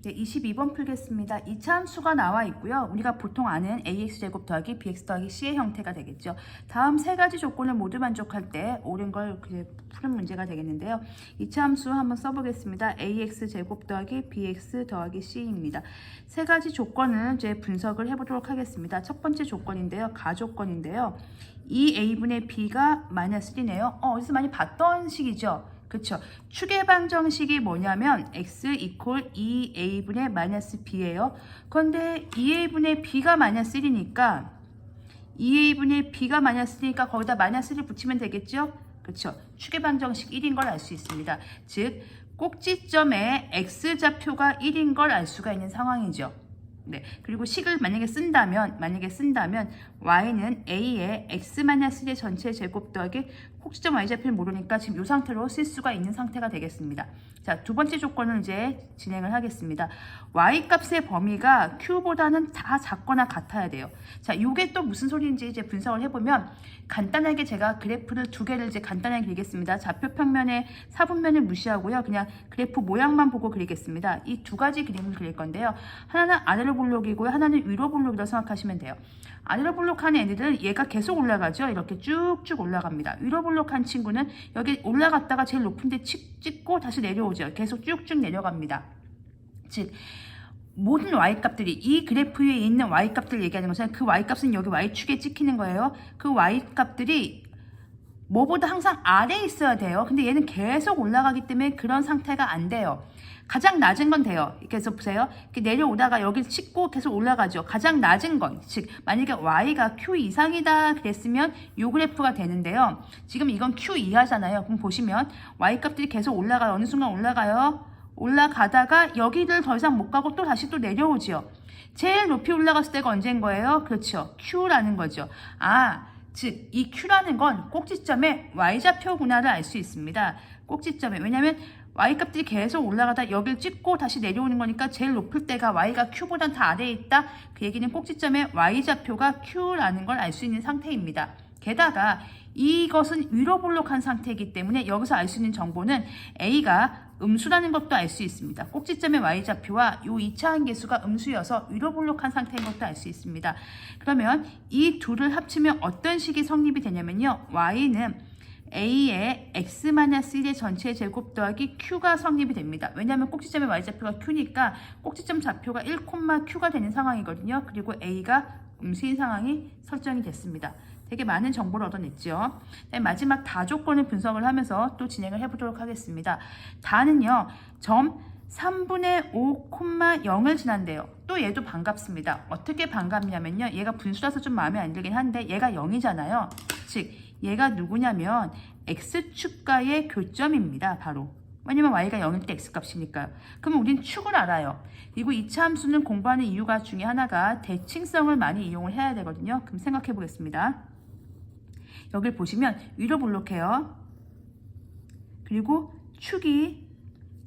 네, 22번 풀겠습니다. 2차 함수가 나와 있고요. 우리가 보통 아는 ax제곱 더하기 bx 더하기 c의 형태가 되겠죠. 다음 세 가지 조건을 모두 만족할 때 옳은 걸 푸는 문제가 되겠는데요. 2차 함수 한번 써보겠습니다. ax제곱 더하기 bx 더하기 c입니다. 세 가지 조건을 이제 분석을 해보도록 하겠습니다. 첫 번째 조건인데요. 가조건인데요. 2a분의 b가 마이너스 1이네요. 어디서 많이 봤던 식이죠. 그쵸. 축의 방정식이 뭐냐면 x 이퀄 2a분의 마이너스 b예요. 그런데 2a분의 b가 마이너스 1이니까 2a분의 b가 마이너스 1이니까 거기다 마이너스 1을 붙이면 되겠죠? 그쵸. 축의 방정식 1인 걸 알 수 있습니다. 즉 꼭지점에 x좌표가 1인 걸 알 수가 있는 상황이죠. 네. 그리고 식을 만약에 쓴다면 y는 a의 x-1의 전체 제곱 더하기 꼭지점 y좌표를 모르니까 지금 이 상태로 쓸 수가 있는 상태가 되겠습니다. 자, 두 번째 조건을 이제 진행을 하겠습니다. y값의 범위가 q보다는 다 작거나 같아야 돼요. 자, 이게 또 무슨 소리인지 이제 분석을 해보면 간단하게 제가 그래프를 두 개를 이제 간단하게 그리겠습니다. 좌표 평면의 사분면을 무시하고요. 그냥 그래프 모양만 보고 그리겠습니다. 이 두 가지 그림을 그릴 건데요. 하나는 아래로 볼록이고요. 하나는 위로 볼록이라고 생각하시면 돼요. 아래로 볼록한 애들은 얘가 계속 올라가죠. 이렇게 쭉쭉 올라갑니다. 위로 볼록한 친구는 여기 올라갔다가 제일 높은 데 찍고 다시 내려오죠. 계속 쭉쭉 내려갑니다. 즉 모든 y값들이 이 그래프 위에 있는 y값들 얘기하는 것은 그 y값은 여기 y축에 찍히는 거예요. 그 y값들이 뭐보다 항상 아래에 있어야 돼요. 근데 얘는 계속 올라가기 때문에 그런 상태가 안 돼요. 가장 낮은 건 돼요. 계속 보세요. 이렇게 내려오다가 여기를 찍고 계속 올라가죠. 가장 낮은 건, 즉 만약에 y가 q 이상이다 그랬으면 이 그래프가 되는데요. 지금 이건 q 이하잖아요. 그럼 보시면 y값들이 계속 올라가요. 어느 순간 올라가요. 올라가다가 여기를 더 이상 못 가고 또 다시 또 내려오죠. 제일 높이 올라갔을 때가 언제인 거예요? 그렇죠. q라는 거죠. 즉 이 q라는 건 꼭지점의 y좌표구나를 알 수 있습니다. 꼭지점에. 왜냐하면 y값들이 계속 올라가다 여기를 찍고 다시 내려오는 거니까 제일 높을 때가 y가 q보다 더 아래에 있다. 그 얘기는 꼭지점의 y좌표가 q라는 걸 알 수 있는 상태입니다. 게다가 이것은 위로 볼록한 상태이기 때문에 여기서 알 수 있는 정보는 a가 음수라는 것도 알 수 있습니다. 꼭지점의 y좌표와 이 2차 한계수가 음수여서 위로 볼록한 상태인 것도 알 수 있습니다. 그러면 이 둘을 합치면 어떤 식이 성립이 되냐면요. y는 a의 x-1의 전체 제곱 더하기 q가 성립이 됩니다. 왜냐하면 꼭지점의 y좌표가 q니까 꼭지점 좌표가 1,q가 되는 상황이거든요. 그리고 a가 음수인 상황이 설정이 됐습니다. 되게 많은 정보를 얻어냈죠. 마지막 다 조건을 분석을 하면서 또 진행을 해보도록 하겠습니다. 다는요. 점 3분의 5,0을 지난대요. 또 얘도 반갑습니다. 어떻게 반갑냐면요. 얘가 분수라서 좀 마음에 안 들긴 한데 얘가 0이잖아요. 즉 얘가 누구냐면 x축과의 교점입니다. 바로. 왜냐면 y가 0일 때 x값이니까요. 그럼 우린 축을 알아요. 그리고 2차 함수는 공부하는 이유가 중에 하나가 대칭성을 많이 이용을 해야 되거든요. 그럼 생각해 보겠습니다. 여길 보시면 위로 볼록해요. 그리고 축이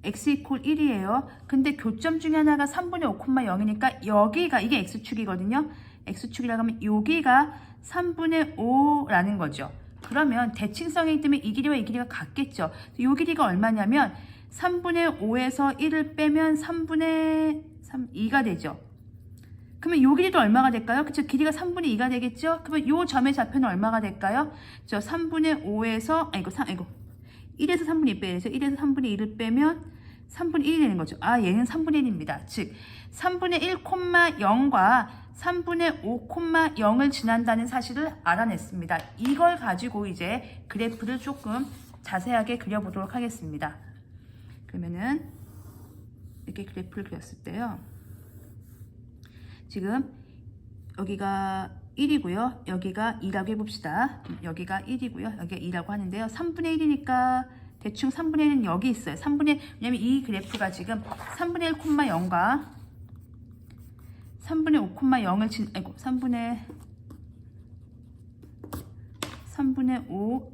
x 이퀄 1이에요. 근데 교점 중에 하나가 3분의 5,0이니까 여기가 이게 x축이거든요. x축이라고 하면 여기가 3분의 5라는 거죠. 그러면 대칭성이기 때문에 이 길이와 이 길이가 같겠죠. 이 길이가 얼마냐면 3분의 5에서 1을 빼면 3분의 2가 되죠. 그러면 이 길이도 얼마가 될까요? 그쵸? 길이가 3분의 2가 되겠죠? 그러면 이 점의 좌표는 얼마가 될까요? 3분의 5에서 1에서 3분의 2 빼서 1에서 3분의 2를 빼면 3분의 1이 되는 거죠. 얘는 3분의 1입니다. 즉 3분의 1,0과 3분의 5,0을 지난다는 사실을 알아냈습니다. 이걸 가지고 이제 그래프를 조금 자세하게 그려보도록 하겠습니다. 그러면은 이렇게 그래프를 그렸을 때요. 지금 여기가 1이고요. 여기가 2라고 해봅시다. 여기가 1이고요. 여기가 2라고 하는데요. 3분의 1이니까 대충 3분의 1은 여기 있어요. 왜냐면 이 그래프가 지금 3분의 1,0과 3분의 5,0을 3분의 5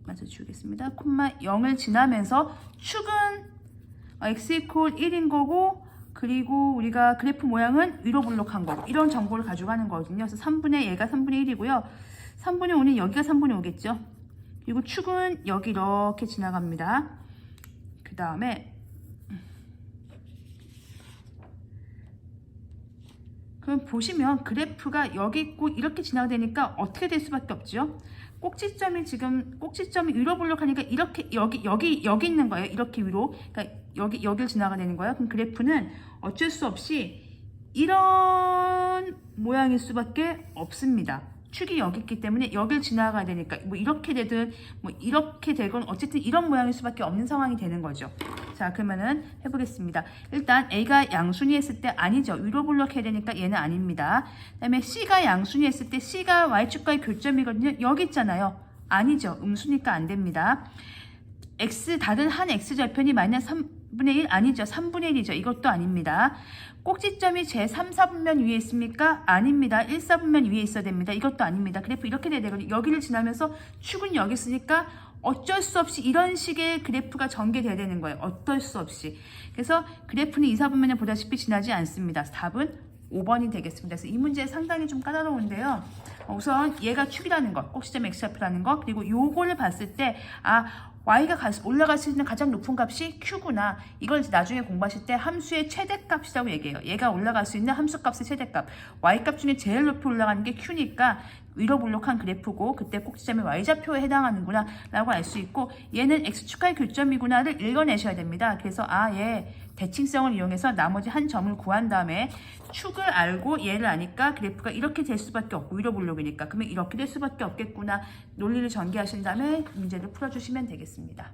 맞춰주겠습니다. 0을 지나면서 축은 x 이퀄 1인 거고 그리고 우리가 그래프 모양은 위로 볼록한 거고 이런 정보를 가져가는 거거든요. 그래서 얘가 3분의 1이고요. 3분의 5는 여기가 3분의 5겠죠. 그리고 축은 여기 이렇게 지나갑니다. 그 다음에 그럼 보시면 그래프가 여기 있고 이렇게 지나가니까 어떻게 될 수밖에 없죠. 꼭지점이 위로 볼록하니까 이렇게 여기 있는 거예요. 이렇게 위로. 그러니까 여기를 지나가는 거예요. 그럼 그래프는 어쩔 수 없이 이런 모양일 수밖에 없습니다. 축이 여기 있기 때문에 여길 지나가야 되니까 뭐 이렇게 되든 뭐 이렇게 되건 어쨌든 이런 모양일 수밖에 없는 상황이 되는 거죠. 자, 그러면은 해보겠습니다. 일단 A가 양순위 했을 때 아니죠. 위로 볼록해야 되니까 얘는 아닙니다. 그 다음에 C가 양순위 했을 때 C가 Y축과의 교점이거든요. 여기 있잖아요. 아니죠. 음수니까 안 됩니다. 다른 한 X절편이 마이너스 3분의 1 아니죠. 3분의 1이죠. 이것도 아닙니다. 꼭지점이 제 3, 4분면 위에 있습니까? 아닙니다. 1, 4분면 위에 있어야 됩니다. 이것도 아닙니다. 그래프 이렇게 돼야 되거든요. 여기를 지나면서 축은 여기 있으니까 어쩔 수 없이 이런 식의 그래프가 전개돼야 되는 거예요. 어쩔 수 없이. 그래서 그래프는 2, 4분면을 보다시피 지나지 않습니다. 답은 5번이 되겠습니다. 그래서 이 문제 상당히 좀 까다로운데요. 우선 얘가 축이라는 거, 꼭지점 x좌표라는 거, 그리고 요거를 봤을 때 y가 올라갈 수 있는 가장 높은 값이 q구나. 이걸 나중에 공부하실 때 함수의 최대값이라고 얘기해요. 얘가 올라갈 수 있는 함수값의 최대값. y값 중에 제일 높이 올라가는 게 q니까 위로 볼록한 그래프고 그때 꼭지점이 y좌표에 해당하는구나 라고 알 수 있고, 얘는 x축과의 교점이구나를 읽어내셔야 됩니다. 그래서 얘 대칭성을 이용해서 나머지 한 점을 구한 다음에 축을 알고 얘를 아니까 그래프가 이렇게 될 수밖에 없고 위로 볼록이니까 그러면 이렇게 될 수밖에 없겠구나 논리를 전개하신 다음에 문제를 풀어주시면 되겠습니다.